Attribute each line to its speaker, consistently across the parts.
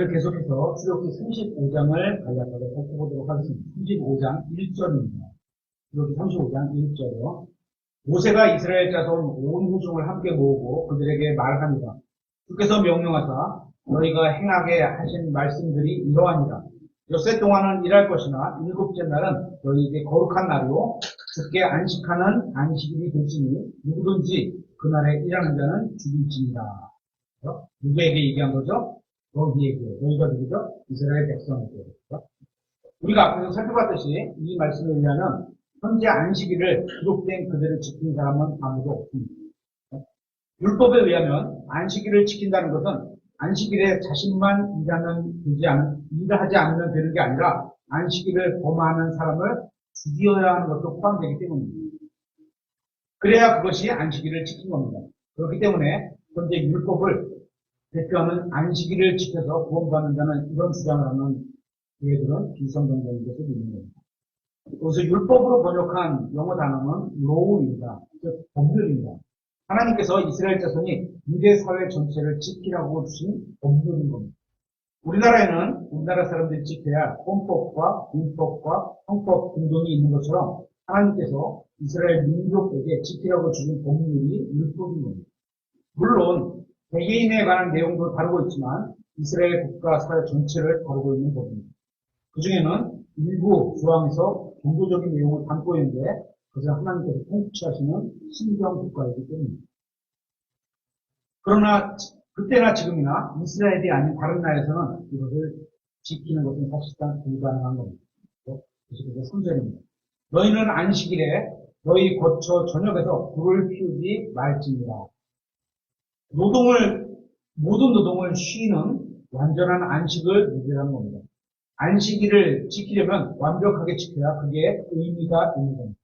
Speaker 1: 오늘 계속해서 출애굽기 35장을 간략하게 살펴보도록 하겠습니다. 35장 1절입니다. 출애굽기 35장 1절이요. 모세가 이스라엘 자손 온 후종을 함께 모으고 그들에게 말합니다. 주께서 명령하사 너희가 행하게 하신 말씀들이 이러하니라. 엿새 동안은 일할 것이나 일곱째 날은 너희에게 거룩한 날이요 주께 안식하는 안식일이 되시니 누구든지 그날에 일하는 자는 죽일지니라. 누구에게 얘기한 거죠? 너희에게. 너희가 누구죠? 이스라엘 백성에게. 우리가 앞에서 살펴봤듯이 이 말씀에 의하면 현재 안식일을 기록된 그대로 지킨 사람은 아무도 없습니다. 율법에 의하면 안식일을 지킨다는 것은 안식일에 자신만 일하지 않으면 되는 게 아니라 안식일을 범하는 사람을 죽여야 하는 것도 포함되기 때문입니다. 그래야 그것이 안식일을 지킨 겁니다. 그렇기 때문에 현재 율법을 대표하는 안식일을 지켜서 구원받는다는 이런 주장을 하는 교회들은 비성경적인 것을 믿는 겁니다. 그래서 율법으로 번역한 영어 단어는 law입니다. 즉 법률입니다. 하나님께서 이스라엘 자손이 유대 사회 전체를 지키라고 주신 법률인 겁니다. 우리나라 사람들이 지켜야 할 헌법과 민법과 형법 등등이 있는 것처럼 하나님께서 이스라엘 민족에게 지키라고 주신 법률이 율법인 겁니다. 물론 개개인에 관한 내용도 다루고 있지만 이스라엘 국가 사회 전체를 다루고 있는 법입니다. 그 중에는 일부 조항에서 종교적인 내용을 담고 있는데 그것을 하나님께서 통치하시는 신령 국가이기 때문입니다. 그러나 그때나 지금이나 이스라엘이 아닌 다른 나라에서는 이것을 지키는 것은 사실상 불가능한 겁니다. 그래서 3절입니다. 너희는 안식일에 너희 거처 전역에서 불을 피우지 말지니라. 모든 노동을 쉬는 완전한 안식을 누리라는 겁니다. 안식일을 지키려면 완벽하게 지켜야 그게 의미가 있는 겁니다.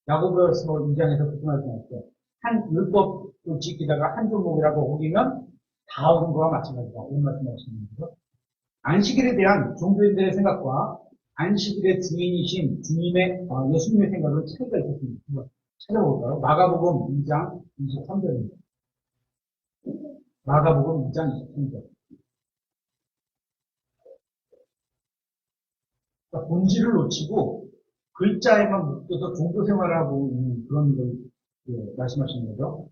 Speaker 1: 야고보서 2장에서 그렇게 말씀하셨어요. 한 율법을 지키다가 한 종목이라고 어기면 다 어긴 거와 마찬가지다. 이런 말씀하시는 거죠. 안식일에 대한 종교인들의 생각과 안식일의 주인이신 예수님의 생각은 차이가 있었습니다. 한번 찾아볼까요? 마가복음 2장 23절입니다. 마가복음 2장 23절. 그러니까 본질을 놓치고 글자에만 묶여서 종교 생활하고 있는 그런 걸 말씀하시는 거죠.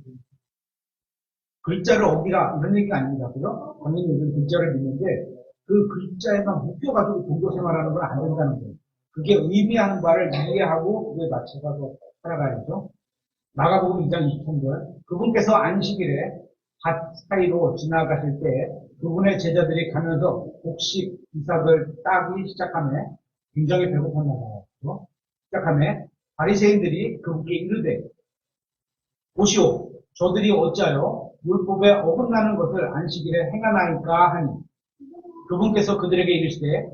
Speaker 1: 글자를 어기라 이런 얘기가 아닙니다. 그죠? 당연히 우리는 글자를 믿는데 그 글자에만 묶여가지고 종교 생활하는 건 안 된다는 거예요. 그게 의미하는 바를 이해하고 그에 맞춰서 살아가야죠. 마가복음 2장 23절. 그분께서 안식일에 밭 사이로 지나가실 때 그분의 제자들이 가면서 곡식 이삭을 따기 시작하며 굉장히 배고팠나 봐요. 시작하며 바리새인들이 그분께 이르되 보시오 저들이 어찌하여 율법에 어긋나는 것을 안식일에 행하나이까 하니 그분께서 그들에게 이르시되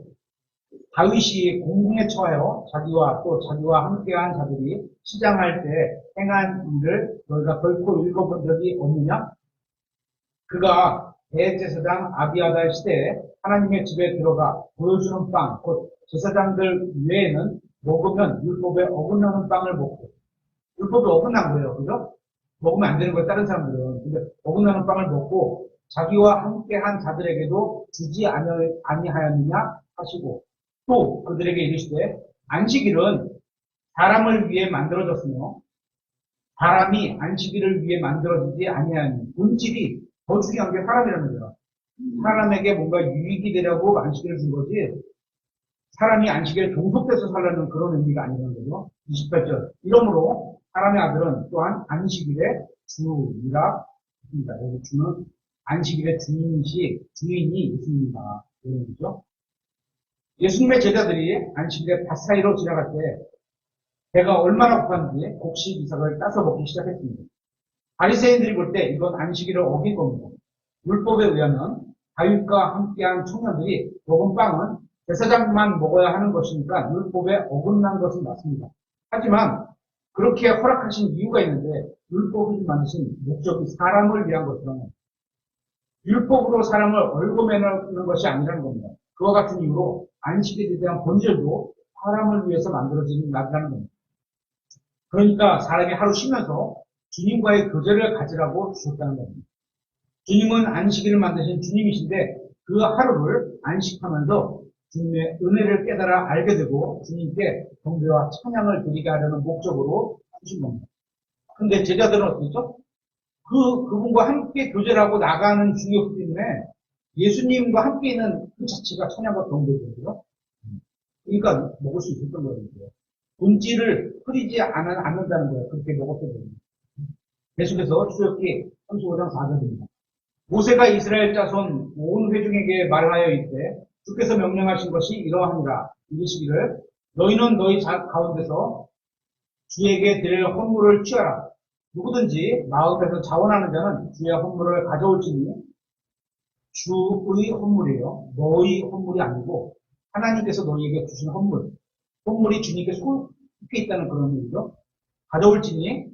Speaker 1: 다윗이 공궁에 처하여 자기와 함께한 자들이 시장할 때 행한 일을 너희가 결코 읽어본 적이 없느냐? 그가 대제사장 아비아달 시대에 하나님의 집에 들어가 보여주는 빵, 곧 제사장들 외에는 먹으면 율법에 어긋나는 빵을 먹고, 율법에 어긋난 거예요, 그죠? 먹으면 안 되는 거예요, 다른 사람들은. 근데 어긋나는 빵을 먹고 자기와 함께한 자들에게도 주지 아니하였느냐 하시고, 또 그들에게 이르시되 안식일은 사람을 위해 만들어졌으며 사람이 안식일을 위해 만들어지지 아니하니 본질이 더 중요한 게 사람이라는 거예요. 사람에게 뭔가 유익이 되려고 안식일을 준 거지 사람이 안식일에 종속돼서 살라는 그런 의미가 아니라는 거죠. 28절. 이러므로 사람의 아들은 또한 안식일의 주이라 했습니다. 여기 주는 안식일의 주인이 있습니다. 이런 거죠. 예수님의 제자들이 안식일에 밭 사이로 지나갈 때 배가 얼마나 고팠는지 곡식 이삭을 따서 먹기 시작했습니다. 바리새인들이 볼 때 이건 안식일을 어긴 겁니다. 율법에 의하면 다윗과 함께한 청년들이 먹은 빵은 제사장만 먹어야 하는 것이니까 율법에 어긋난 것은 맞습니다. 하지만 그렇게 허락하신 이유가 있는데 율법을 만드신 목적이 사람을 위한 것이라면 율법으로 사람을 얽어매는 것이 아니라는 겁니다. 그와 같은 이유로 안식일에 대한 본질도 사람을 위해서 만들어진다는 겁니다. 그러니까 사람이 하루 쉬면서 주님과의 교제를 가지라고 주셨다는 겁니다. 주님은 안식일을 만드신 주님이신데 그 하루를 안식하면서 주님의 은혜를 깨달아 알게 되고 주님께 경배와 찬양을 드리게 하려는 목적으로 주신 겁니다. 근데 제자들은 어떻겠죠? 그분과 함께 교제를 하고 나가는 중이었기 때문에 예수님과 함께 있는 그 자체가 찬양과 경배거든요. 그러니까 먹을 수 있었던 거예요. 본질을 흐리지 않는다는 거예요. 그렇게 먹었던 거예요. 계속해서 출애굽기 35장 4절입니다. 모세가 이스라엘 자손 온 회중에게 말하여 이르되 주께서 명령하신 것이 이러하니라. 이르시기를 너희는 너희 가운데서 주에게 드릴 헌물을 취하라. 누구든지 마음에서 자원하는 자는 주의 헌물을 가져올지니 주의 헌물이에요. 너희 헌물이 아니고 하나님께서 너희에게 주신 헌물. 헌물이 주님께 속해 있다는 그런 얘기죠. 가져올지니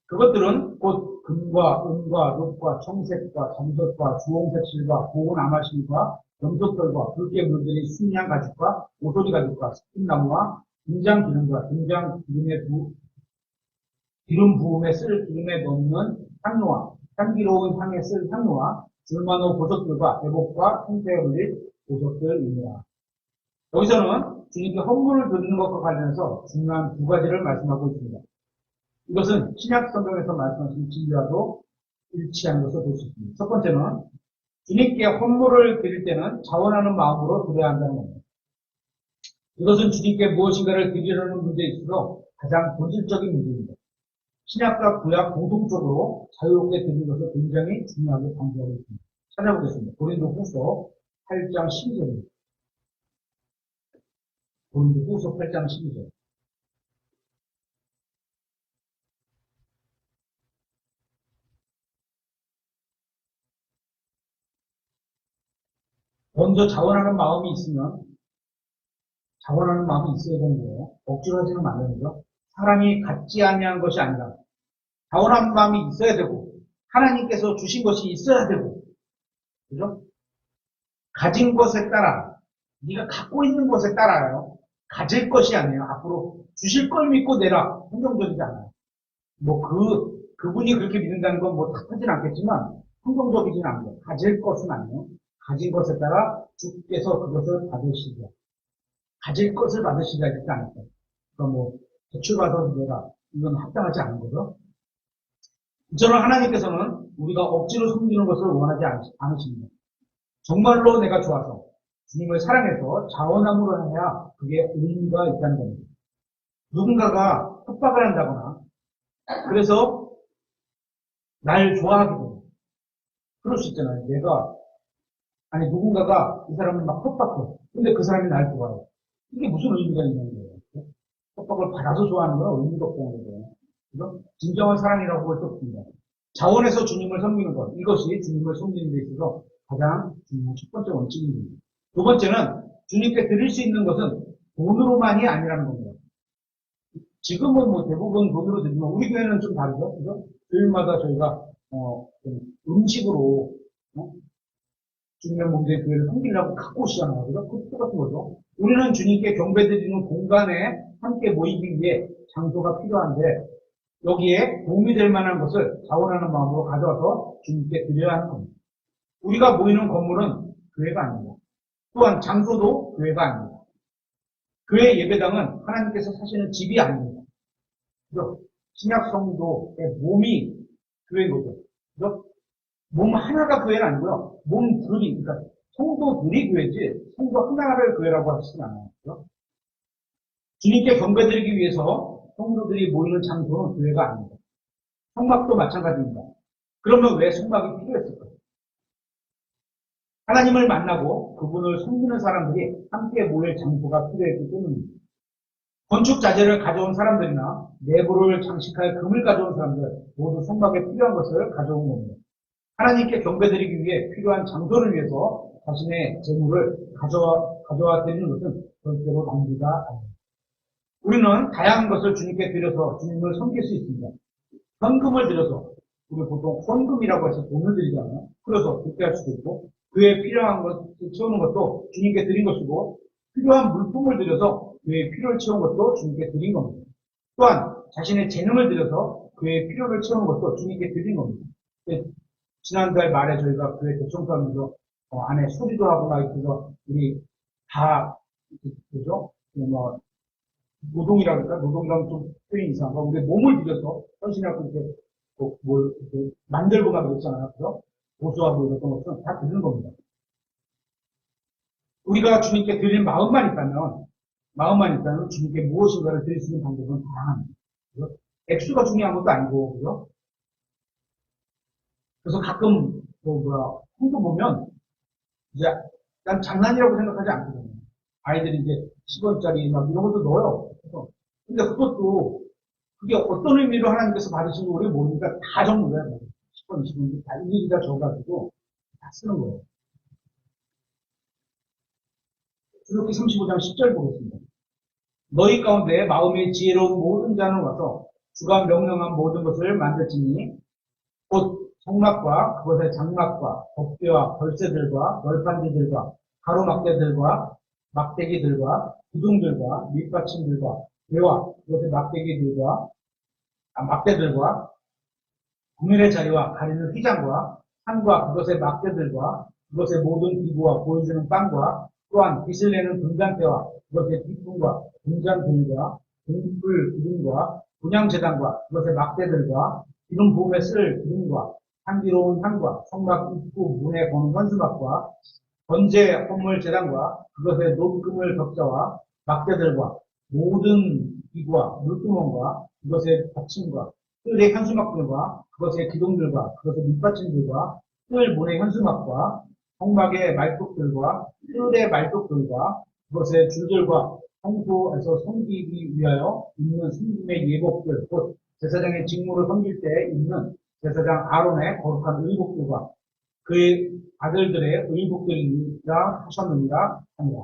Speaker 1: 그것들은 곧 금과 은과 록과 청색과 잠석과 주홍색 실과 고운 아마실과 염소털과 붉게 물들인 순양 가죽과 오소리 가죽과 스팀나무와 등장 기름과 등장 기름 부음에 쓸 기름에 넣는 향료와 향기로운 향에 쓸 향료와 줄만호 보석들과 대복과 통째에 올릴 보석들이니라. 여기서는 주님께 헌물을 드리는 것과 관련해서 중요한 두 가지를 말씀하고 있습니다. 이것은 신약 성경에서 말씀하신 진리와도 일치하는 것을 볼 수 있습니다. 첫 번째는 주님께 헌물을 드릴 때는 자원하는 마음으로 드려야 한다는 겁니다. 이것은 주님께 무엇인가를 드리려는 문제에 있어서 가장 본질적인 문제입니다. 신약과 구약 공통적으로 자유롭게 드리는 것을 굉장히 중요하게 강조하고 있습니다. 찾아보겠습니다. 고린도후서 8장 12절입니다. 고린도후서 8장 12절. 먼저 자원하는 마음이 있어야 되는 거예요. 억지로 하지는 말아야 되죠. 사람이 갖지 아니한 것이 아니라 자원하는 마음이 있어야 되고 하나님께서 주신 것이 있어야 되고, 그죠? 가진 것에 따라, 네가 갖고 있는 것에 따라요. 가질 것이 아니에요. 앞으로 주실 걸 믿고 내라. 성경적이지 않아요. 그분이 그렇게 믿는다는 건 탓하진 않겠지만 성경적이진 않아요. 가질 것은 아니에요. 가진 것에 따라 주께서 그것을 받으시리라. 가질 것을 받으시리라 했지 않았어요. 그러니까 대출 받아서 내가 이건 합당하지 않은 거죠. 저는 하나님께서는 우리가 억지로 섬기는 것을 원하지 않으십니다. 정말로 내가 좋아서 주님을 사랑해서 자원함으로 해야 그게 의미가 있다는 겁니다. 누군가가 협박을 한다거나 그래서 날 좋아하게 됩니다. 그럴 수 있잖아요. 누군가가 이 사람을 막 협박해. 근데 그 사람이 날 좋아해. 이게 무슨 의미가 있는 거예요? 협박을 받아서 좋아하는 건 의미가 없다는 거예요. 그죠? 진정한 사랑이라고 볼 수 없습니다. 자원해서 주님을 섬기는 것, 이것이 주님을 섬기는 데 있어서 가장 중요한 첫 번째 원칙입니다. 두 번째는 주님께 드릴 수 있는 것은 돈으로만이 아니라는 겁니다. 지금은 대부분 돈으로 드리면 우리 교회는 좀 다르죠, 그죠? 교회마다 저희가 음식으로 주님의 몸된 교회를 섬기려고 갖고 오시잖아요, 그죠? 그 똑같은 거죠. 우리는 주님께 경배드리는 공간에 함께 모이기 위해 장소가 필요한데 여기에 도움이 될 만한 것을 자원하는 마음으로 가져와서 주님께 드려야 하는 겁니다. 우리가 모이는 건물은 교회가 아닙니다. 또한 장소도 교회가 아닙니다. 교회 예배당은 하나님께서 사시는 집이 아닙니다. 그죠? 신약 성도의 몸이 교회인 거죠. 그죠? 몸 하나가 교회는 아니고요. 몸들이, 그러니까 성도들이 교회지 성도 하나를 교회라고 하시진 않아요. 그죠? 주님께 경배드리기 위해서 성도들이 모이는 장소는 교회가 아닙니다. 성막도 마찬가지입니다. 그러면 왜 성막이 필요했을까요? 하나님을 만나고 그분을 섬기는 사람들이 함께 모일 장소가 필요했기 때문입니다. 건축 자재를 가져온 사람들이나 내부를 장식할 금을 가져온 사람들 모두 성막에 필요한 것을 가져온 겁니다. 하나님께 경배드리기 위해 필요한 장소를 위해서 자신의 재물을 가져와 드리는 것은 절대로 낭비가 아닙니다. 우리는 다양한 것을 주님께 드려서 주님을 섬길 수 있습니다. 헌금을 드려서, 우리 보통 헌금이라고 해서 돈을 드리잖아요. 그래서 그렇게 할 수도 있고, 그에 필요한 것을 채우는 것도 주님께 드린 것이고, 필요한 물품을 들여서 그의 필요를 채우는 것도 주님께 드린 겁니다. 또한 자신의 재능을 들여서 그의 필요를 채우는 것도 주님께 드린 겁니다. 지난달 말에 저희가 교회 대청소하면서 안에 소리도 하고 막 그래서 우리 다 그죠? 뭐 노동이라고 할까? 노동이라면 좀 표현이 이상한가? 우리 몸을 들여서 헌신하고 이렇게 뭘 이렇게 만들고 막 그랬잖아요. 그죠? 고수하고 이랬던 것들은 다 드리는 겁니다. 우리가 주님께 드릴 마음만 있다면 주님께 무엇인가를 드릴 수 있는 방법은 다양합니다. 그죠? 액수가 중요한 것도 아니고, 그죠? 그래서 가끔, 홍도 보면, 이제, 난 장난이라고 생각하지 않거든요. 아이들이 이제 10원짜리 막 이런 것도 넣어요. 그래서 근데 그것도, 그게 어떤 의미로 하나님께서 받으신 거 우리가 모르니까 다 적는 거야. 10원, 20원, 다 일일이 다 적어가지고, 다 쓰는 거예요. 출애굽기 35장 10절 보겠습니다. 너희 가운데 마음이 지혜로운 모든 자는 와서 주가 명령한 모든 것을 만들지니 곧 성막과 그것의 장막과 덮개와 벌새들과 널판지들과 가로막대들과 막대기들과 기둥들과 밑받침들과 배와 그것의 막대들과 구민의 자리와 가리는 휘장과 산과 그것의 막대들과 그것의 모든 기구와 보여주는 빵과 또한 빛을 내는 분잔대와 그것의 뒷분과 분잔들과 등불 기둥과 분향재단과 그것의 막대들과 기름 부음에 쓸 기둥과 향기로운 향과 성막 입구 문에 거는 현수막과 번제 헌물 재단과 그것의 녹금을 덕자와 막대들과 모든 기구와 물두멍과 그것의 받침과 뜰의 현수막들과 그것의 기둥들과 그것의 밑받침들과 뜰 문의 현수막과 성막의 말뚝들과 뜰의 말뚝들과 그것의 줄들과 성소에서 섬기기 위하여 입는 순금의 예복들 곧 제사장의 직무를 섬길 때 입는 제사장 아론의 거룩한 의복들과 그의 아들들의 의복들이라 하셨느니라 합니다.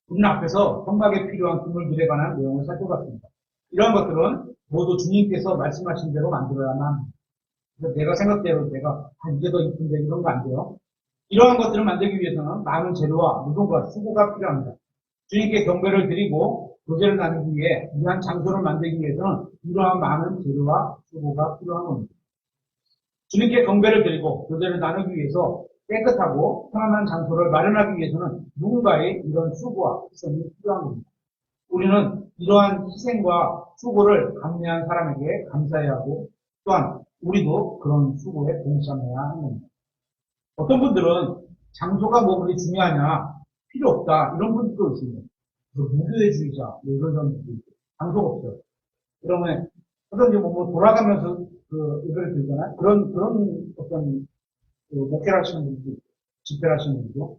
Speaker 1: 우리는 앞에서 성막에 필요한 기물들에 관한 내용을 살펴봤습니다. 이러한 것들은 모두 주님께서 말씀하신 대로 만들어야만 합니다. 그래서 내가 생각대로 내가 이게 더 이쁜데 이런 거 안 돼요. 이러한 것들을 만들기 위해서는 많은 재료와 노동과 수고가 필요합니다. 주님께 경배를 드리고 교제를 나누기 위해 위한 장소를 만들기 위해서는 이러한 많은 재료와 수고가 필요한 겁니다. 주님께 경배를 드리고 교제를 나누기 위해서 깨끗하고 편안한 장소를 마련하기 위해서는 누군가의 이런 수고와 희생이 필요한 겁니다. 우리는 이러한 희생과 수고를 감내한 사람에게 감사해야 하고 또한 우리도 그런 수고에 동참해야 하는 겁니다. 어떤 분들은 장소가 뭐 그리 중요하냐 필요 없다 이런 분들도 있습니다. 무교회주의자 이런 사람들도 있고 장소가 없어요. 그러면 어떤 뭐 돌아가면서 예배를 드리잖아요. 그런 어떤 목회를 하시는 분들도 있고 집회를 하시는 분들도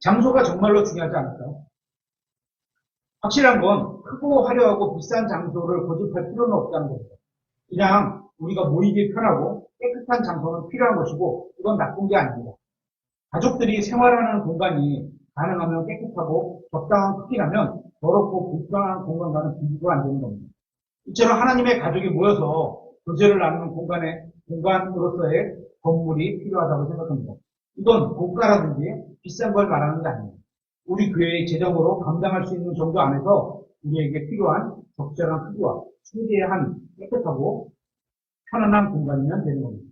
Speaker 1: 장소가 정말로 중요하지 않을까요? 확실한 건 크고 화려하고 비싼 장소를 고집할 필요는 없다는 겁니다. 그냥 우리가 모이기 편하고 깨끗한 장소는 필요한 것이고 이건 나쁜 게 아닙니다. 가족들이 생활하는 공간이 가능하면 깨끗하고 적당한 크기라면 더럽고 불편한 공간과는 비교가 안 되는 겁니다. 이처럼 하나님의 가족이 모여서 교제를 나누는 공간으로서의 건물이 필요하다고 생각합니다. 이건 고가라든지 비싼 걸 말하는 게 아닙니다. 우리 교회의 재정으로 감당할 수 있는 정도 안에서 우리에게 필요한 적절한 크기와 충분한 깨끗하고 편안한 공간이면 되는 겁니다.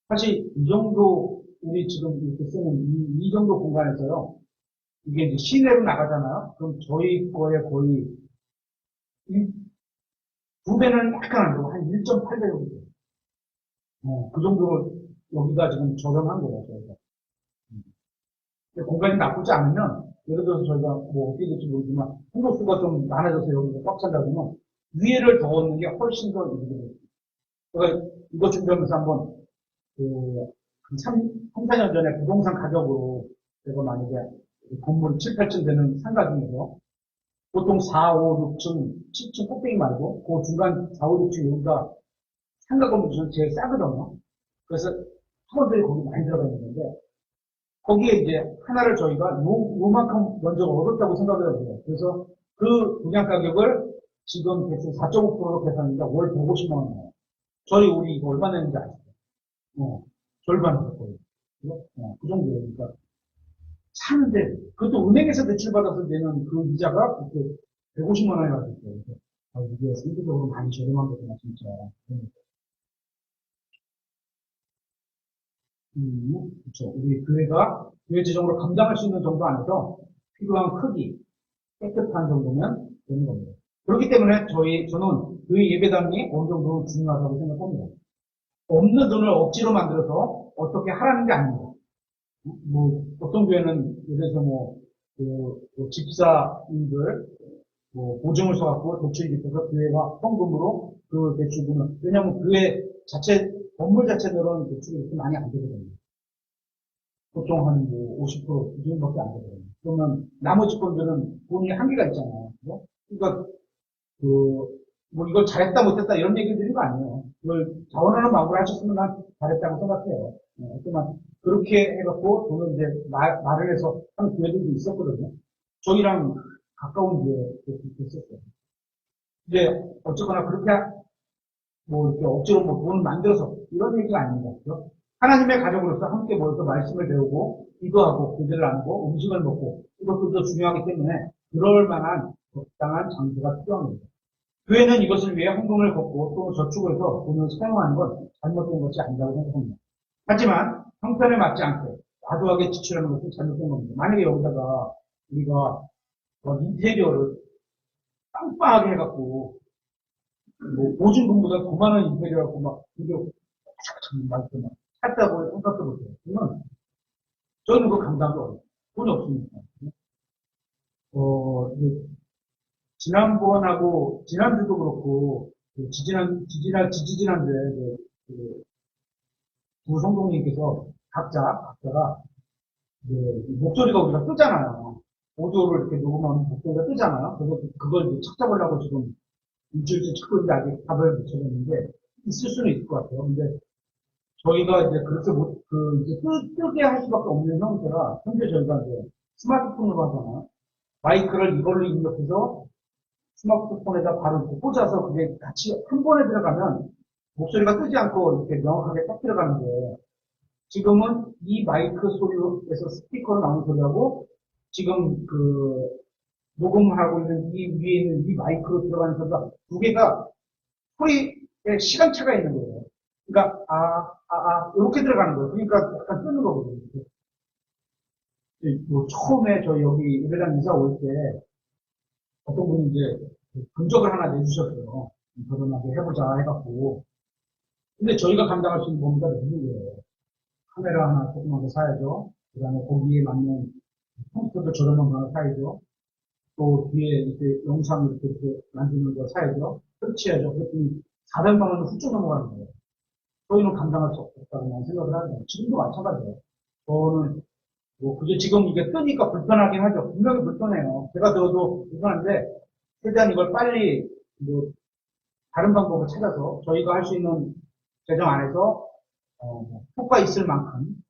Speaker 1: 사실 이 정도 우리 지금 이렇게 쓰는 이 정도 공간에서요. 이게 이제 시내로 나가잖아요. 그럼 저희 거에 거의 2배는 약간 안 되고 한 1.8배 정도 돼요. 그 정도로 여기가 지금 저렴한 거예요, 저희가. 공간이 나쁘지 않으면, 예를 들어서 저희가 뭐 어떻게 될지 모르지만, 홍보수가 좀 많아져서 여기가 꽉 찬다 그러면, 위에를 더 얻는 게 훨씬 더 이득이 돼요. 그러니까 이거 준비하면서 한번, 그, 4년 전에 부동산 가격으로, 제가 만약에 건물 7, 8층 되는 상가 중에서, 보통 4, 5, 6층, 7층 꼭대기 말고, 그 중간 4, 5, 6층 여기가 상가 건물 중에 제일 싸거든요. 그래서 학원들이 거기 많이 들어가 있는데, 거기에 이제 하나를 저희가 요만큼 먼저 얻었다고 생각을 해요. 그래서 그 분양 가격을 지금 대충 4.5%로 계산하니까 월 150만 원 나와요. 저희 우리 이거 얼마 내는지 아시죠? 절반이죠, 거의. 그 정도예요. 그러니까 사는데, 그것도 은행에서 대출받아서 내는 그 이자가 그렇게 150만 원이 가지고 있어요. 이게 상대적으로 많이 저렴한 거구나, 진짜. 그렇죠. 우리 교회가 교회 재정으로 감당할 수 있는 정도 안에서 필요한 크기, 깨끗한 정도면 되는 겁니다. 그렇기 때문에 저는 교회 예배당이 어느 정도 중요하다고 생각합니다. 없는 돈을 억지로 만들어서 어떻게 하라는 게 아닙니다. 뭐, 어떤 교회는, 예를 들어서 집사님들, 보증을 써갖고 대출이 있어서 교회가 헌금으로 그 대출금을, 왜냐하면 교회 자체, 건물 자체들은 대출이 그렇게 많이 안 되거든요. 보통 한 50%, 이 정도밖에 안 되거든요. 그러면 나머지 건들은 돈이 한계가 있잖아요. 그죠? 그러니까, 이걸 잘했다 못했다 이런 얘기 드린 거 아니에요. 이걸 자원하는 마음으로 하셨으면 난 잘했다고 생각해요. 하지만 그렇게 해갖고 돈을 이제 마련해서 하는 교회들도 있었거든요. 저희랑 가까운 교회도 있었어요. 근데 어쨌거나 그렇게 이렇게 억지로 돈을 만들어서 이런 얘기가 아닙니다. 그죠? 하나님의 가족으로서 함께 모여서 말씀을 배우고 기도하고 교제를 나누고 음식을 먹고 이것들도 중요하기 때문에 그럴 만한 적당한 장소가 필요합니다. 교회는 이것을 위해 헌금을 걷고 또 저축을 해서 돈을 사용하는 건 잘못된 것이 아니라고 생각합니다. 하지만 형편에 맞지 않게 과도하게 지출하는 것은 잘못된 겁니다. 만약에 여기다가 우리가 인테리어를 빵빵하게 해갖고 보증금보다 더 많은 인테리어 갖고 이게 막 샀다고 생각해 보세요. 그러면 저는 그거 감당도 어려워요. 돈이 없으니까. 이제 지난번하고 지난주도 그렇고 지지난주에 두 성도님께서 각자가 목소리가 우리가 뜨잖아요. 오디오를 이렇게 녹음하면 목소리가 뜨잖아요. 그래서 그걸 이제 찾아보려고 지금 일주일째 찾고 있는데 아직 답을 못 찾았는데 있을 수는 있을 것 같아요. 근데 저희가 이제 그렇게 이제 뜨게 할 수밖에 없는 형태라 현재 저희가 이제 스마트폰으로 하잖아요. 마이크를 이걸로 입력해서 스마트폰에다 바로 꽂아서 그게 같이 한 번에 들어가면 목소리가 뜨지 않고 이렇게 명확하게 딱 들어가는데 지금은 이 마이크 소리에서 스피커로 나오는 소리하고 지금 녹음하고 있는 이 위에 있는 이 마이크로 들어가는 소리가 두 개가 소리에 시간차가 있는 거예요. 그러니까 이렇게 들어가는 거예요. 그러니까 약간 뜨는 거거든요. 처음에 저 여기 예배당 이사 올 때 어떤 분이 이제 금적을 하나 내주셨어요. 결혼하게 해보자 해갖고. 근데 저희가 감당할 수 있는 범위가 너무 거예요. 카메라 하나 조그만 거 사야죠. 그 다음에 거기에 맞는 컴퓨터도 저렴한 거 하나 사야죠. 또 뒤에 이렇게 영상 이렇게 만드는 거 사야죠. 설치해야죠. 그랬더니 400만 원은 훌쩍 넘어가는 거예요. 저희는 감당할 수 없다고 생각을 하는데 지금도 마찬가지예요. 저는 그게 지금 이게 뜨니까 불편하긴 하죠. 분명히 불편해요. 제가 들어도 불편한데 최대한 이걸 빨리 다른 방법을 찾아서 저희가 할 수 있는 재정 안에서 효과 있을 만큼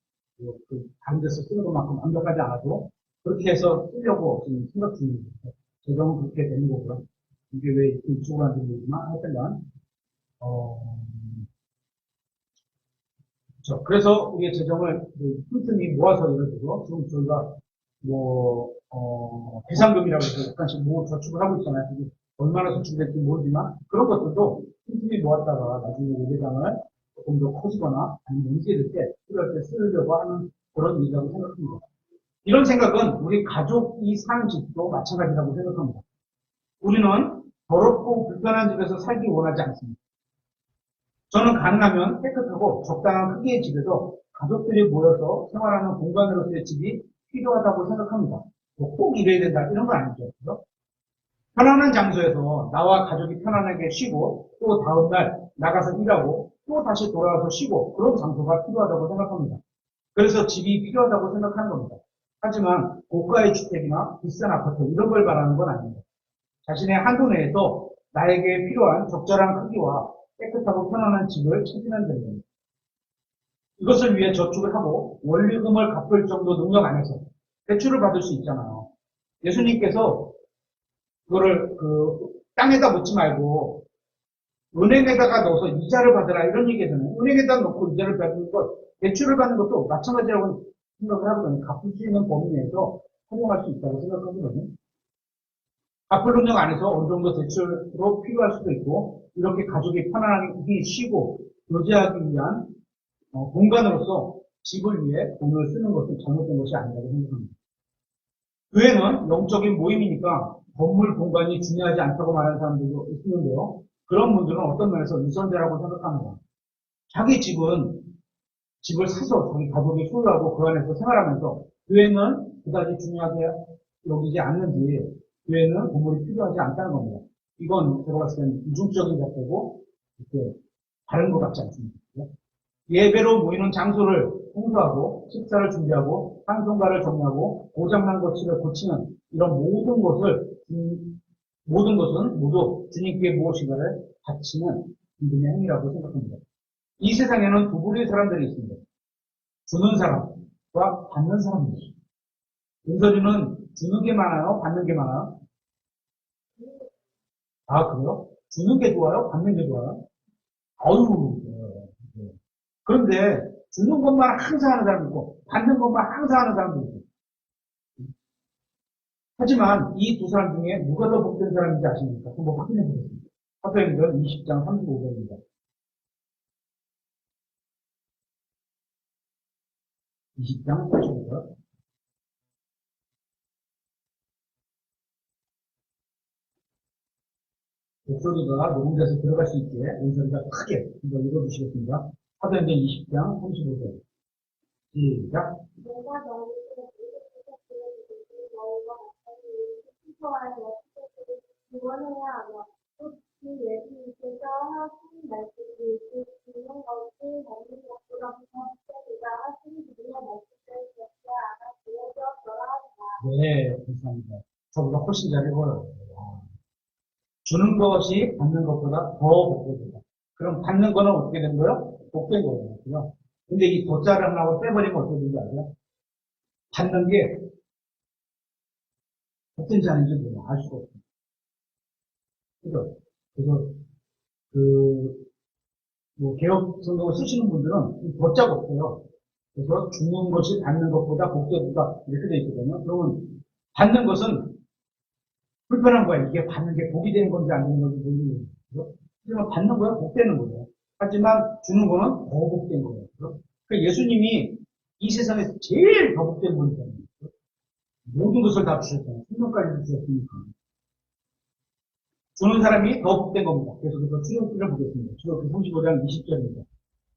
Speaker 1: 다른 데서 쓰는 것만큼 완벽하지 않아도 그렇게 해서 쓰려고 지금 생각 중입니다. 재정은 그렇게 되는 거고요. 이게 왜 이렇게 이쪽으로 안 되는지만 하여튼 그렇죠. 그래서 우리의 재정을 틈틈이 모아서 예를 들어 지금 저희가 비상금이라고 해서 약간씩 저축을 하고 있잖아요. 얼마나 저축될지 모르지만 그런 것들도 틈틈이 모았다가 나중에 예배당을 조금 더 커지거나 아니면 문제될 때 필요할 때 쓰려고 하는 그런 일이라고 생각합니다. 이런 생각은 우리 가족이 사는 집도 마찬가지라고 생각합니다. 우리는 더럽고 불편한 집에서 살기 원하지 않습니다. 저는 가능하면 깨끗하고 적당한 크기의 집에서 가족들이 모여서 생활하는 공간으로서의 집이 필요하다고 생각합니다. 꼭 이래야 된다 이런 건 아니죠. 그렇죠? 편안한 장소에서 나와 가족이 편안하게 쉬고 또 다음날 나가서 일하고 또 다시 돌아와서 쉬고 그런 장소가 필요하다고 생각합니다. 그래서 집이 필요하다고 생각하는 겁니다. 하지만 고가의 주택이나 비싼 아파트 이런 걸 바라는 건 아닙니다. 자신의 한도 내에서 나에게 필요한 적절한 크기와 깨끗하고 편안한 집을 찾으면 됩니다. 이것을 위해 저축을 하고 원리금을 갚을 정도 능력 안에서 대출을 받을 수 있잖아요. 예수님께서 그거를 땅에다 묻지 말고 은행에다가 넣어서 이자를 받으라 이런 얘기잖아요. 은행에다 넣고 이자를 받는 것, 대출을 받는 것도 마찬가지라고 생각을 하거든요. 갚을 수 있는 범위 내에서 활용할 수 있다고 생각하거든요. 갚을 능력 안에서 어느 정도 대출로 필요할 수도 있고 이렇게 가족이 편안하게 쉬고 교제하기 위한 공간으로서 집을 위해 돈을 쓰는 것은 잘못된 것이 아니라고 생각합니다. 교회는 영적인 모임이니까 건물 공간이 중요하지 않다고 말하는 사람들도 있는데요. 그런 분들은 어떤 면에서 유선자라고 생각합니다. 자기 집을 사서 자기 가족이 소유하고 그 안에서 생활하면서 교회는 그다지 중요하게 여기지 않는지 교회는 건물이 필요하지 않다는 겁니다. 이건 제가 봤을 때는 이중적인 자세고 이렇게 다른 것 같지 않습니다. 예배로 모이는 장소를 청소하고 식사를 준비하고 찬송가를 정리하고 고장난 것을 고치는 이런 모든 것은 모두 주님께 무엇인가를 바치는 믿음의 행위라고 생각합니다. 이 세상에는 두 부류의 사람들이 있습니다. 주는 사람과 받는 사람입니다. 은설이는 주는 게 많아요? 받는 게 많아요? 아, 그래요? 주는 게 좋아요? 받는 게 좋아요? 아유, 그런데 주는 것만 항상 하는 사람도 있고 받는 것만 항상 하는 사람도 있고 하지만 이 두 사람 중에 누가 더 복된 사람인지 아십니까? 한번 확인해 보겠습니다. 사도행전 20장 35절입니다. 20장 35절. 목소리가 녹음돼서 들어갈 수 있게 음성이가 크게 이거 읽어주시겠습니다. 사도행전 20장 35절. 시작. 네, 감사합니다. 저보다 훨씬 잘 읽어요. 주는 것이 받는 것보다 더 복되다. 그럼 받는 거는 어떻게 된 거예요? 복된 거예요. 그죠? 근데 이 덧자를 하나고 빼버리면 어떻게 되는지 아세요? 받는 게 복된지 아닌지 알 수가 없어요. 그죠? 그래서, 개혁 성경을 쓰시는 분들은 이 덧자가 없어요. 그래서 주는 것이 받는 것보다 복되다. 이렇게 돼 있거든요. 그러면 받는 것은 불편한 거야. 이게 받는 게 복이 되는 건지 안 되는 건지 모르는 거죠. 하지만 받는 거야 복되는 거예요. 하지만 주는 거는 더 복된 거예요. 그러니까 예수님이 이 세상에서 제일 더 복된 분이잖아요. 모든 것을 다 주셨잖아요. 생명까지 주셨으니까. 주는 사람이 더 복된 겁니다. 계속해서 출애굽기를 보겠습니다. 출애굽기 35장 20절입니다.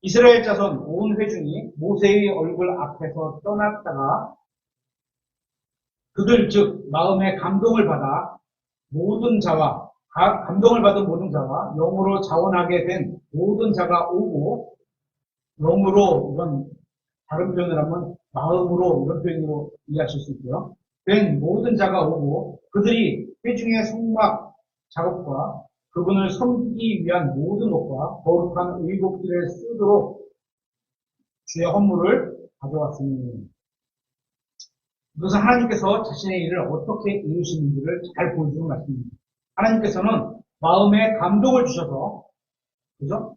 Speaker 1: 이스라엘 자손 온 회중이 모세의 얼굴 앞에서 떠났다가 그들 즉 마음에 감동을 받아 모든 자와 감동을 받은 모든 자와 영으로 자원하게 된 모든 자가 오고 영으로 이건 다른 표현을 하면 마음으로 이런 표현으로 이해하실 수 있고요. 된 모든 자가 오고 그들이 회중의 성막 작업과 그분을 섬기기 위한 모든 것과 거룩한 의복들을 쓰도록 주의 헌물을 가져왔으니 이것은 하나님께서 자신의 일을 어떻게 이루시는지를 잘 보여주는 말씀입니다. 하나님께서는 마음에 감동을 주셔서, 그죠?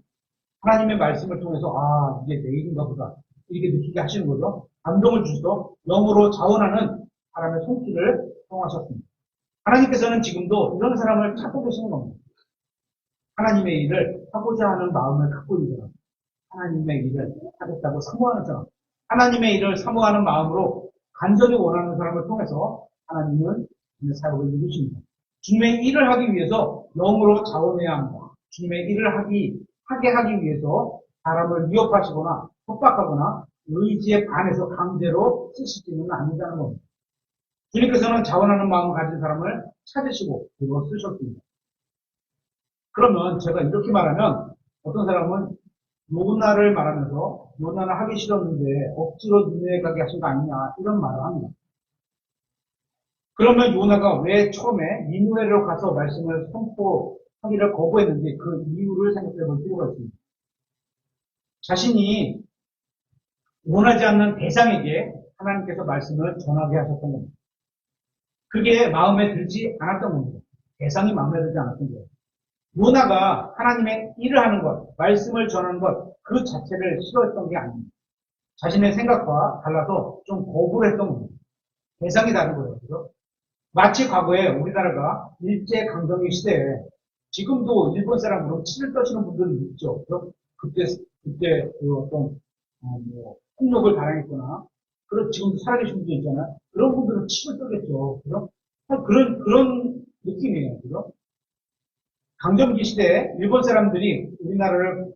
Speaker 1: 하나님의 말씀을 통해서, 아, 이게 내 일인가 보다. 이렇게 느끼게 하시는 거죠. 감동을 주셔서 영으로 자원하는 사람의 손길을 통하셨습니다. 하나님께서는 지금도 이런 사람을 찾고 계시는 겁니다. 하나님의 일을 하고자 하는 마음을 갖고 있는 사람. 하나님의 일을 하겠다고 사모하는 사람. 하나님의 일을 사모하는 마음으로 간절히 원하는 사람을 통해서 하나님은 사역을 이루십니다. 주님의 일을 하기 위해서 영으로 자원해야 합니다. 주님의 일을 하게 하기 위해서 사람을 위협하시거나 협박하거나 의지에 반해서 강제로 쓰시지는 아니다는 겁니다. 주님께서는 자원하는 마음을 가진 사람을 찾으시고 그리고 쓰셨습니다. 그러면 제가 이렇게 말하면 어떤 사람은 요나를 말하면서 요나는 하기 싫었는데 억지로 니네에 가게 하신 거 아니냐 이런 말을 합니다. 그러면 요나가 왜 처음에 니누에로 가서 말씀을 선포하기를 거부했는지 그 이유를 생각해 볼 필요가 있습니다. 자신이 원하지 않는 대상에게 하나님께서 말씀을 전하게 하셨던 겁니다. 그게 마음에 들지 않았던 겁니다. 대상이 마음에 들지 않았던 거예요. 요나가 하나님의 일을 하는 것, 말씀을 전하는 것, 그 자체를 싫어했던 게 아닙니다. 자신의 생각과 달라서 좀 거부를 했던 겁니다. 대상이 다른 거예요. 그죠? 마치 과거에 우리나라가 일제강점기 시대에 지금도 일본 사람으로 치를 떠시는 분들이 있죠. 그때 그 어떤 폭력을 당했거나, 그런 지금 살아계신 분들 있잖아요. 그런 분들은 치를 떨겠죠. 그죠? 그런 느낌이에요. 그죠? 강점기 시대에 일본 사람들이 우리나라를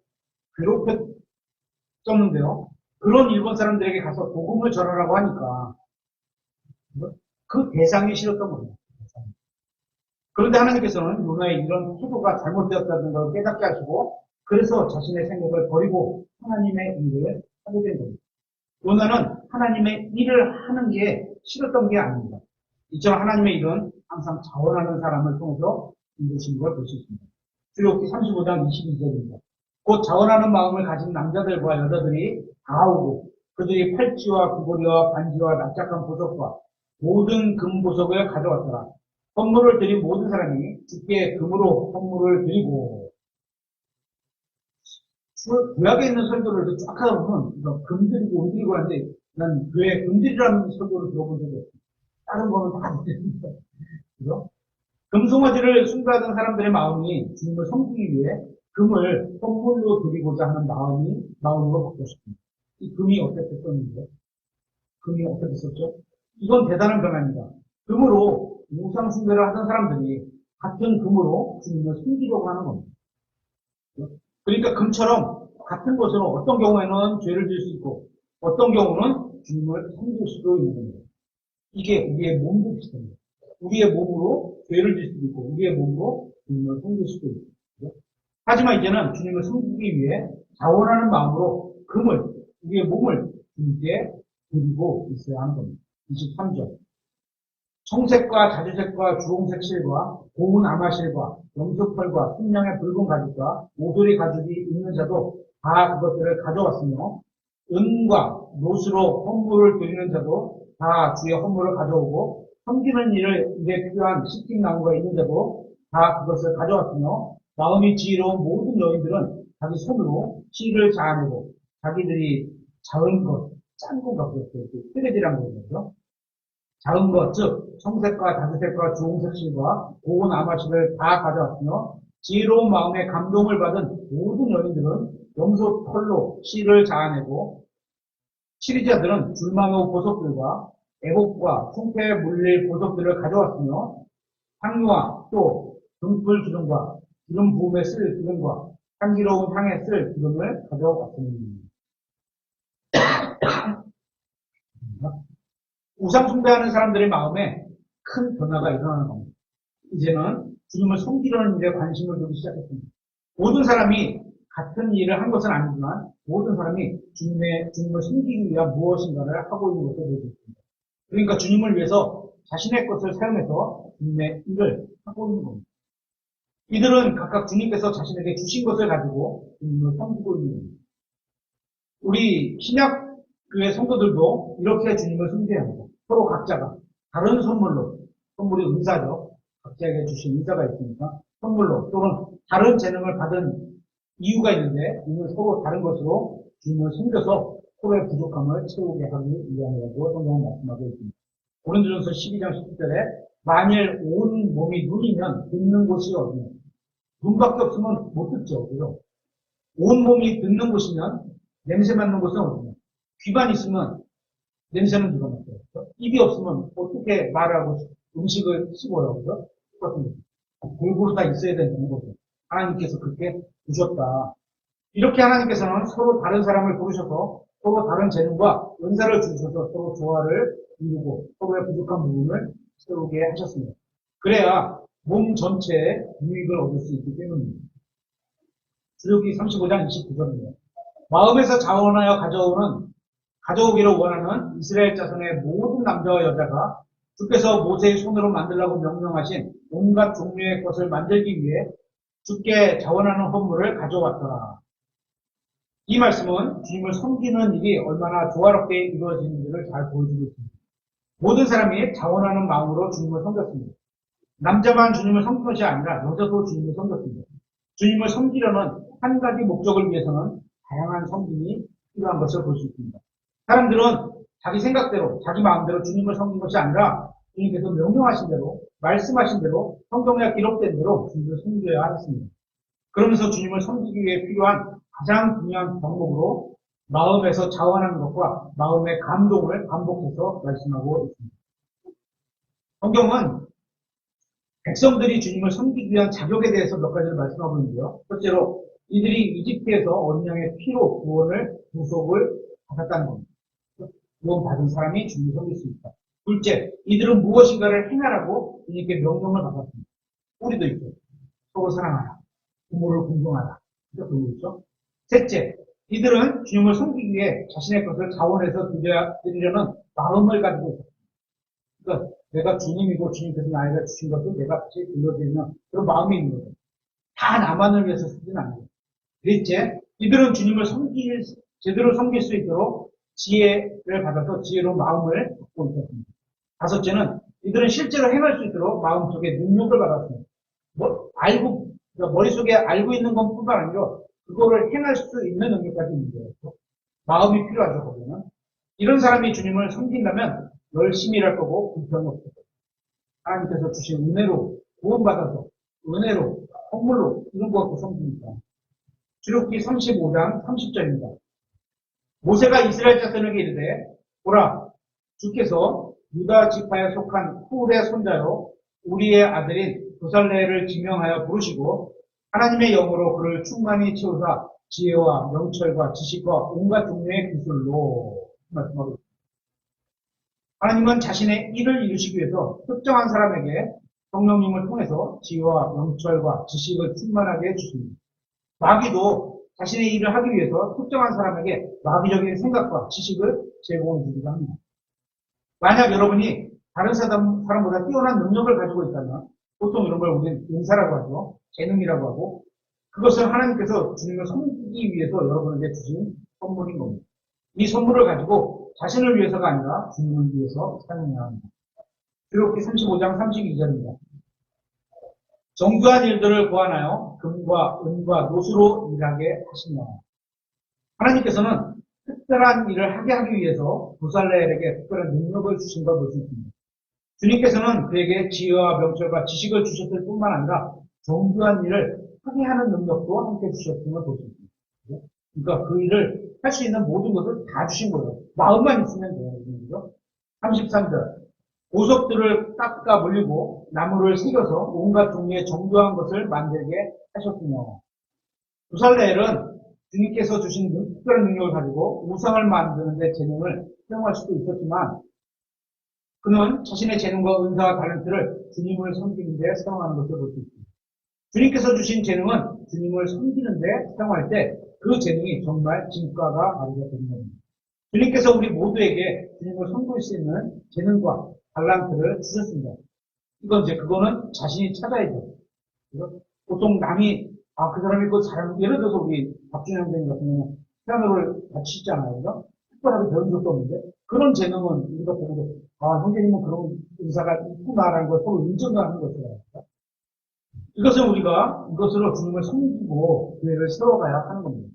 Speaker 1: 괴롭혔었는데요. 그런 일본 사람들에게 가서 복음을 전하라고 하니까, 그 대상이 싫었던 겁니다. 그런데 하나님께서는 요나의 이런 태도가 잘못되었다는 걸 깨닫게 하시고, 그래서 자신의 생각을 버리고 하나님의 일을 하게 된 겁니다. 요나는 하나님의 일을 하는 게 싫었던 게 아닙니다. 이처럼 하나님의 일은 항상 자원하는 사람을 통해서 이루신 걸 볼 수 있습니다. 출애굽기 35장 22절입니다. 곧 자원하는 마음을 가진 남자들과 여자들이 다 오고 그들이 팔찌와 귀걸이와 반지와 납작한 보석과 모든 금보석을 가져왔더라. 선물을 드린 모든 사람이 주께 금으로 선물을 드리고, 구약에 있는 설교를 쫙 하다 보면 금 드리고 은 드리고 하는데, 난 교회 금 드리라는 설교를 들어본 적이 없어요. 다른 거는 다 드립니다. 그죠? 금송아지를 숭배하던 사람들의 마음이 주님을 섬기기 위해 금을 선물로 드리고자 하는 마음으로 바뀌었습니다. 이 금이 어떻게 썼는데? 금이 어떻게 썼죠? 이건 대단한 변화입니다. 금으로 우상 숭배를 하던 사람들이 같은 금으로 주님을 섬기려고 하는 겁니다. 그러니까 금처럼 같은 것으로 어떤 경우에는 죄를 지을 수 있고 어떤 경우는 주님을 섬길 수도 있는 겁니다. 이게 우리의 몸도 비슷합니다. 우리의 몸으로 죄를 지을 수도 있고 우리의 몸으로 주님을 섬길 수도 있고. 하지만 이제는 주님을 섬기기 위해 자원하는 마음으로 금을, 우리의 몸을 주님께 드리고 있어야 하는 겁니다. 23절. 청색과 자주색과 주홍색 실과 고운 아마실과 염소털과 순양의 붉은 가죽과 오도리 가죽이 있는 자도 다 그것들을 가져왔으며 은과 노수로 헌물을 드리는 자도 다 주의 헌물을 가져오고 섬기는 일에 필요한 시킨 나무가 있는 자도 다 그것을 가져왔으며 마음이 지혜로운 모든 여인들은 자기 손으로 실을 자아내고 자기들이 자은 것, 짠 것 갖고 있어요. 쓰레기란 거죠. 자은 것, 즉 청색과 다주색과 주홍색 실과 고운 아마실을 다 가져왔으며 지혜로운 마음에 감동을 받은 모든 여인들은 염소 털로 실을 자아내고 치리자들은 줄망의 보석들과 애복과 총패에 물릴 보석들을 가져왔으며 향유와 또 등불 기름과 기름 부음에 쓸 기름과 향기로운 향에 쓸 기름을 가져왔습니다. 우상 숭배하는 사람들의 마음에 큰 변화가 일어나는 겁니다. 이제는 주님을 섬기려는 일에 관심을 두기 시작했습니다. 모든 사람이 같은 일을 한 것은 아니지만 모든 사람이 주님을 섬기기 위한 무엇인가를 하고 있는 것을 볼 수 있습니다. 그러니까 주님을 위해서 자신의 것을 사용해서 주님의 일을 하고 있는 겁니다. 이들은 각각 주님께서 자신에게 주신 것을 가지고 주님을 섬기고 있는 겁니다. 우리 신약교회 성도들도 이렇게 주님을 섬겨야 합니다. 서로 각자가 다른 선물이 은사죠. 각자에게 주신 은사가 있으니까 선물로 또는 다른 재능을 받은 이유가 있는데 이는 서로 다른 것으로 주님을 섬겨서 서로의 부족함을 채우게 하기 위함이라고 성경은 말씀하고 있습니다. 고린도전서 12장 17절에 만일 온 몸이 눈이면 듣는 곳이 어디냐. 눈밖에 없으면 못 듣죠. 그죠? 온 몸이 듣는 곳이면 냄새 맡는 곳은 어디냐. 귀만 있으면 냄새는 누가 맡아요? 입이 없으면 어떻게 말하고 음식을 씹어요? 그죠? 똑같은 거죠. 골고루 다 있어야 되는 거죠. 하나님께서 그렇게 주셨다. 이렇게 하나님께서는 서로 다른 사람을 부르셔서 서로 다른 재능과 은사를 주셔서 서로 조화를 이루고 서로의 부족한 부분을 채우게 하셨습니다. 그래야 몸 전체에 유익을 얻을 수 있기 때문입니다. 출애굽기 35장 29절입니다. 마음에서 자원하여 가져오기를 원하는 이스라엘 자손의 모든 남자와 여자가 주께서 모세의 손으로 만들라고 명령하신 온갖 종류의 것을 만들기 위해 주께 자원하는 헌물을 가져왔더라. 이 말씀은 주님을 섬기는 일이 얼마나 조화롭게 이루어지는지를 잘 보여주고 있습니다. 모든 사람이 자원하는 마음으로 주님을 섬겼습니다. 남자만 주님을 섬긴 것이 아니라 여자도 주님을 섬겼습니다. 주님을 섬기려는 한 가지 목적을 위해서는 다양한 섬김이 필요한 것을 볼 수 있습니다. 사람들은 자기 생각대로, 자기 마음대로 주님을 섬긴 것이 아니라 주님께서 명령하신 대로, 말씀하신 대로, 성경에 기록된 대로 주님을 섬겨야 했습니다. 그러면서 주님을 섬기기 위해 필요한 가장 중요한 방법으로 마음에서 자원하는 것과 마음의 감동을 반복해서 말씀하고 있습니다. 성경은 백성들이 주님을 섬기기 위한 자격에 대해서 몇 가지를 말씀하고 있는데요. 첫째로 이들이 이집트에서 어린 양의 피로 구원을 구속을 받았다는 겁니다. 구원받은 사람이 주님을 섬길 수 있다. 둘째, 이들은 무엇인가를 행하라고 주님께 명령을 받았습니다. 우리도 있죠. 서로 사랑하라. 부모를 공경하라. 그런 거 있죠. 셋째, 이들은 주님을 섬기기 위해 자신의 것을 자원해서 드리려는 마음을 가지고 있었습니다. 그러니까 내가 주님이고 주님께서 나에게 주신 것을 내가 다시 돌려드리는 그런 마음이 있는 거예요. 다 나만을 위해서 쓰지는 않아요. 넷째, 이들은 주님을 제대로 섬길 수 있도록 지혜를 받아서 지혜로운 마음을 갖고 있었습니다. 다섯째는 이들은 실제로 행할 수 있도록 마음속에 능력을 받았습니다. 그러니까 머릿속에 알고 있는 것 뿐만 아니라 그거를 행할 수 있는 능력까지 있는 거예요. 마음이 필요하죠, 거기는. 이런 사람이 주님을 섬긴다면 열심히 일할 거고 불평이 없을 거예요. 하나님께서 주신 은혜로 구원받아서 은혜로 선물로 이런 거 갖고 섬기니까. 출애굽기 35장 30절입니다. 모세가 이스라엘 자손에게 이르되 보라 주께서 유다 지파에 속한 훌의 손자요 우리의 아들인 부살레를 지명하여 부르시고 하나님의 영으로 그를 충만히 채우사 지혜와 명철과 지식과 온갖 종류의 기술로 말씀하고 있습니다. 하나님은 자신의 일을 이루시기 위해서 특정한 사람에게 성령님을 통해서 지혜와 명철과 지식을 충만하게 해주십니다. 마귀도 자신의 일을 하기 위해서 특정한 사람에게 마귀적인 생각과 지식을 제공해 주기도 합니다. 만약 여러분이 다른 사람보다 뛰어난 능력을 가지고 있다면 보통 이런 걸 우리는 은사라고 하죠. 재능이라고 하고 그것은 하나님께서 주님을 섬기기 위해서 여러분에게 주신 선물인 겁니다. 이 선물을 가지고 자신을 위해서가 아니라 주님을 위해서 사용해야 합니다. 출애굽기 35장 32절입니다. 정교한 일들을 고안하여 금과 은과 노수로 일하게 하시며 하나님께서는 특별한 일을 하게 하기 위해서 부살레엘에게 특별한 능력을 주신 걸 볼 수 있습니다. 주님께서는 그에게 지혜와 명철과 지식을 주셨을 뿐만 아니라 정교한 일을 하게 하는 능력도 함께 주셨음을 볼 수 있습니다. 그러니까 그 일을 할 수 있는 모든 것을 다 주신 거예요. 마음만 있으면 돼요. 33절 보석들을 깎아 물리고 나무를 새겨서 온갖 종류의 정교한 것을 만들게 하셨으며 부살레엘은 주님께서 주신 특별한 능력을 가지고 우상을 만드는 데 재능을 사용할 수도 있었지만 그는 자신의 재능과 은사와 탤런트를 주님을 섬기는 데 사용하는 것을 볼 수 있습니다. 주님께서 주신 재능은 주님을 섬기는 데 사용할 때 그 재능이 정말 진가가 아니가 되는 겁니다. 주님께서 우리 모두에게 주님을 섬길 수 있는 재능과 탤런트를 주셨습니다. 그거는 자신이 찾아야죠. 보통 남이, 그 사람이 그거 잘하는, 예를 들어서 우리 박준영 선생님 같은 경우는 피아노를 같이 치잖아요. 그죠? 특별하게 배운 적도 없는데, 그런 재능은 우리가 보고, 선생님은 그런 의사가 있구나라는 걸 서로 인정하는 것이에요. 이것은 우리가 이것으로 주님을 섬기고 교회를 세워가야 하는 겁니다.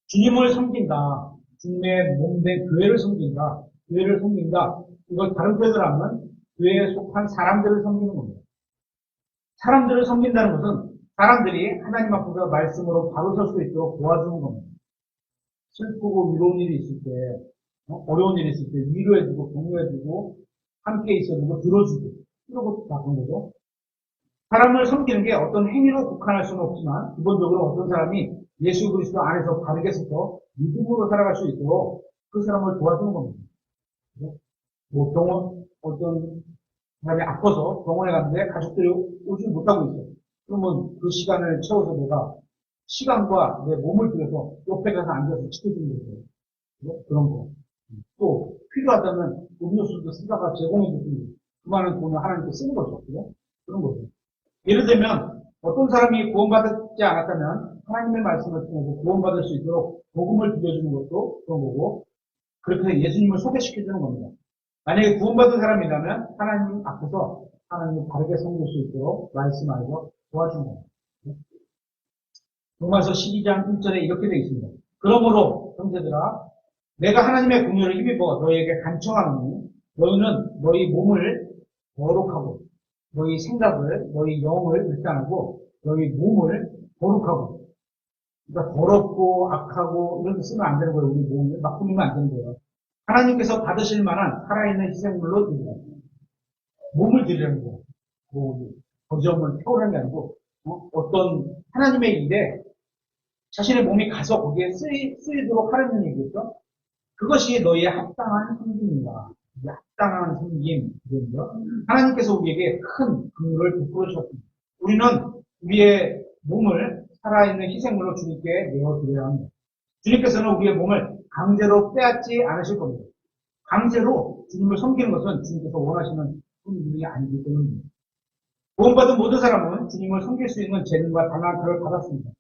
Speaker 1: 주님을 섬긴다. 주님의 몸된 교회를 섬긴다. 교회를 섬긴다. 이걸 다른 표현을 하면 교회에 속한 사람들을 섬기는 겁니다. 사람들을 섬긴다는 것은 사람들이 하나님 앞에서 말씀으로 바로 설 수 있도록 도와주는 겁니다. 슬프고 위로운 일이 있을 때, 어려운 일이 있을 때 위로해주고 격려해주고 함께 있어주고 들어주고 이런 것도 다 그런 거죠. 사람을 섬기는 게 어떤 행위로 국한할 수는 없지만 기본적으로 어떤 사람이 예수 그리스도 안에서 바르게 서서 믿음으로 살아갈 수 있도록 그 사람을 도와주는 겁니다. 어떤 사람이 아파서 병원에 갔는데 가족들이 오지 못하고 있어요. 그러면 그 시간을 채워서 내가 시간과 내 몸을 들여서 옆에 가서 앉아서 지켜주는 거예요. 그런 거. 또 필요하다면 음료수도 쓰다가 제공해 주시는 그 많은 돈을 하나님께 쓰는 거죠. 그런 거죠. 예를 들면 어떤 사람이 구원받지 않았다면 하나님의 말씀을 통해서 구원받을 수 있도록 복음을 들려주는 것도 그런 거고 그렇게 해서 예수님을 소개시켜주는 겁니다. 만약에 구원받은 사람이라면 하나님 앞에서 하나님을 바르게 섬길 수 있도록 말씀 안에서 도와주는 겁니다. 로마서 12장 1절에 이렇게 되어 있습니다. 그러므로 형제들아 내가 하나님의 긍휼을 힘입어 너희에게 간청하노니 너희는 너희 몸을 거룩하고 너희 생각을, 너희 영을 일단하고 너희 몸을 거룩하고 그러니까 더럽고 악하고 이런 데 쓰면 안 되는 거예요. 우리 몸을 막 꾸미면 안 되는 거예요. 하나님께서 받으실 만한 살아있는 희생물로 드리라. 몸을 드리라는 거예요. 뭐, 거점을 태우라는 게 아니고, 어떤 하나님의 일에 자신의 몸이 가서 거기에 쓰이도록 하라는 얘기겠죠? 그것이 너희의 합당한 섬김입니다. 합당한 섬김이거든요. 하나님께서 우리에게 큰 긍휼을 베풀어 주셨습니다. 우리는 우리의 몸을 살아있는 희생물로 주님께 내어드려야 합니다. 주님께서는 우리의 몸을 강제로 빼앗지 않으실 겁니다. 강제로 주님을 섬기는 것은 주님께서 원하시는 분들이 아니기 때문입니다. 구원받은 모든 사람은 주님을 섬길 수 있는 재능과 달란트를 받았습니다.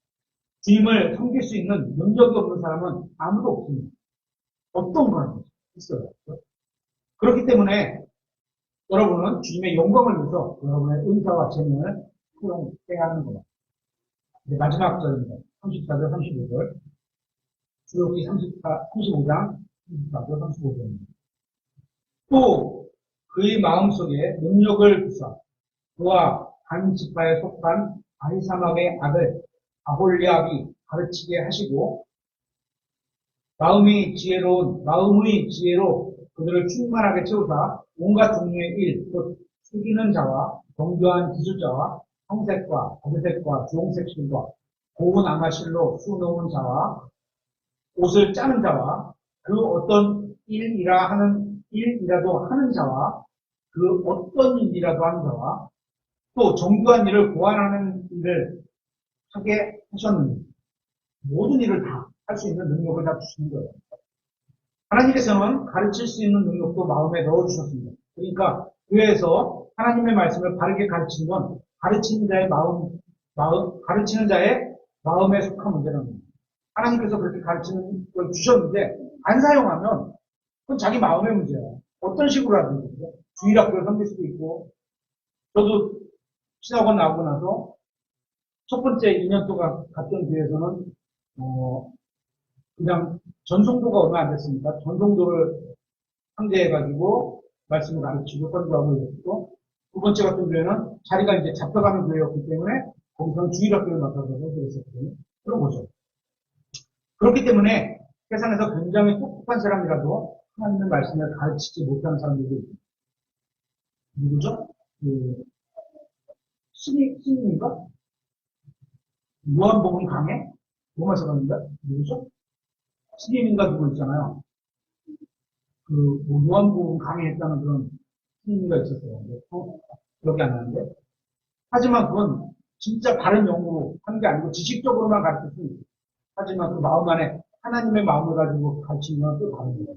Speaker 1: 주님을 섬길 수 있는 능력이 없는 사람은 아무도 없습니다. 어떤 분이 있어요. 그렇기 때문에 여러분은 주님의 영광을 위해서 여러분의 은사와 재능을 사용해야 하는 겁니다. 마지막 절입니다. 34절, 35절. 출애굽기 35장, 34절, 35절입니다. 또 그의 마음속에 능력을 주사 그와 한 지파에 속한 아히사막의 아들 아홀리압이 가르치게 하시고 마음의 지혜로 그들을 충만하게 채우사 온갖 종류의 일, 곧 숙이는 자와 정교한 기술자와 황색과 버드색과 주홍색 실과 고운 아마실로 수놓은 자와 옷을 짜는 자와 그 어떤 일이라도 하는 자와 그 어떤 일이라도 하는 자와 또 정교한 일을 보완하는 일을 하게 하셨는데 모든 일을 다 할 수 있는 능력을 다 주신 거예요. 하나님께서는 가르칠 수 있는 능력도 마음에 넣어주셨습니다. 그러니까 교회에서 하나님의 말씀을 바르게 가르치는 건 가르치는 자의 마음에 속한 문제라는 겁니다. 하나님께서 그렇게 가르치는 걸 주셨는데 안 사용하면 그건 자기 마음의 문제예요. 어떤 식으로 하든지 주일학교를 섬길 수도 있고 저도 신학원 나오고 나서 첫 번째 2년 동안 갔던 교회에서는 그냥 전송도가 얼마 안 됐으니까 전송도를 상대해가지고 말씀을 가르치고 선교하고 이랬고 두 번째 같은 교회는 자리가 이제 잡혀가는 교회였기 때문에 거기서는 주일학교를 맡아서 그랬었거든요. 그런 거죠. 그렇기 때문에 세상에서 굉장히 똑똑한 사람이라도 하나님의 말씀을 가르치지 못하는 사람들도 있습니다. 누구죠? 스님인가? 요한복음 강해? 로마 사람인가? 누구죠? 스님인가 누구 있잖아요. 요한복음 강의했다는 그런 스님이가 있었어요. 기억이 안 나는데. 하지만 그건 진짜 바른 영으로 하는 게 아니고 지식적으로만 가르칠 수 있어요. 하지만 그 마음 안에 하나님의 마음을 가지고 가르치면 또 다른 거예요.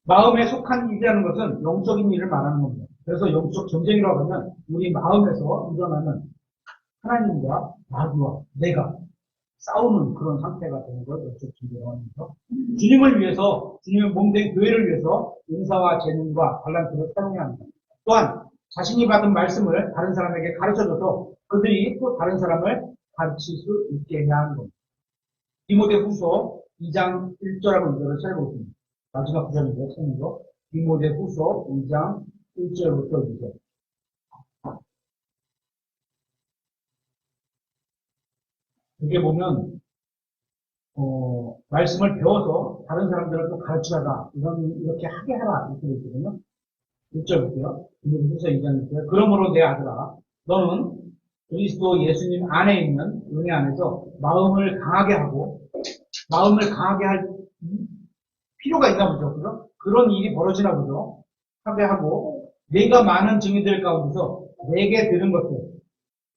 Speaker 1: 마음에 속한 일이라는 것은 영적인 일을 말하는 겁니다. 그래서 영적 전쟁이라고 하면 우리 마음에서 일어나는 하나님과 나와 내가 싸우는 그런 상태가 되는 걸 영적 전쟁이라고 하면서 주님을 위해서 주님의 몸된 교회를 위해서 은사와 재능과 달란트를 사용해야 합니다. 또한 자신이 받은 말씀을 다른 사람에게 가르쳐줘서 그들이 또 다른 사람을 가르칠 수 있게 해야 하는 겁니다. 디모데후서 2장 1절하고 2절을 찾아보겠습니다. 마지막 구절인데요. 책으로 디모데후서 2장 1절부터 2절. 여기에 보면 말씀을 배워서 다른 사람들을 또 가르치다가 이렇게 하게 하라 이렇게 되어 있거든요. 1절부터요. 디모데후서 2장 1절. 그러므로 내 아들아 너는 그리스도 예수님 안에 있는 은혜 안에서 마음을 강하게 할 필요가 있나 보죠. 그죠? 그런 일이 벌어지나 보죠. 하게 하고 내가 많은 증인들 가운데서 내게 들은 것들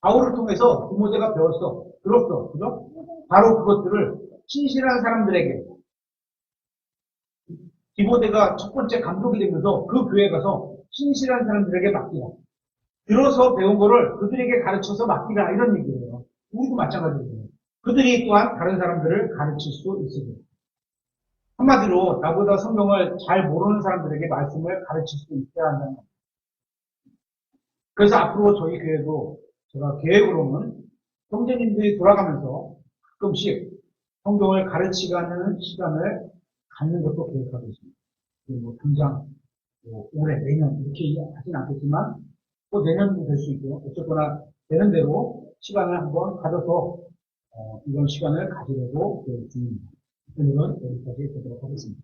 Speaker 1: 바울을 통해서 디모데가 들었어. 그죠? 바로 그것들을 신실한 사람들에게 디모데가 첫 번째 감독이 되면서 그 교회에 가서 신실한 사람들에게 맡기라. 들어서 배운 거를 그들에게 가르쳐서 맡기라 이런 얘기예요. 우리도 마찬가지예요. 그들이 또한 다른 사람들을 가르칠 수 있습니다. 한마디로 나보다 성경을 잘 모르는 사람들에게 말씀을 가르칠 수 있어야 한다는 겁니다. 그래서 앞으로 저희 교회도 제가 계획으로는 형제님들이 돌아가면서 가끔씩 성경을 가르치는 시간을 갖는 것도 계획하고 있습니다. 뭐 당장 올해 내년 이렇게 하진 않겠지만 또 내년도 될 수 있고요. 어쨌거나 되는 대로 시간을 한번 가져서 이런 시간을 가지려고 계획 중입니다. 오늘은 여기까지 보도록 하겠습니다.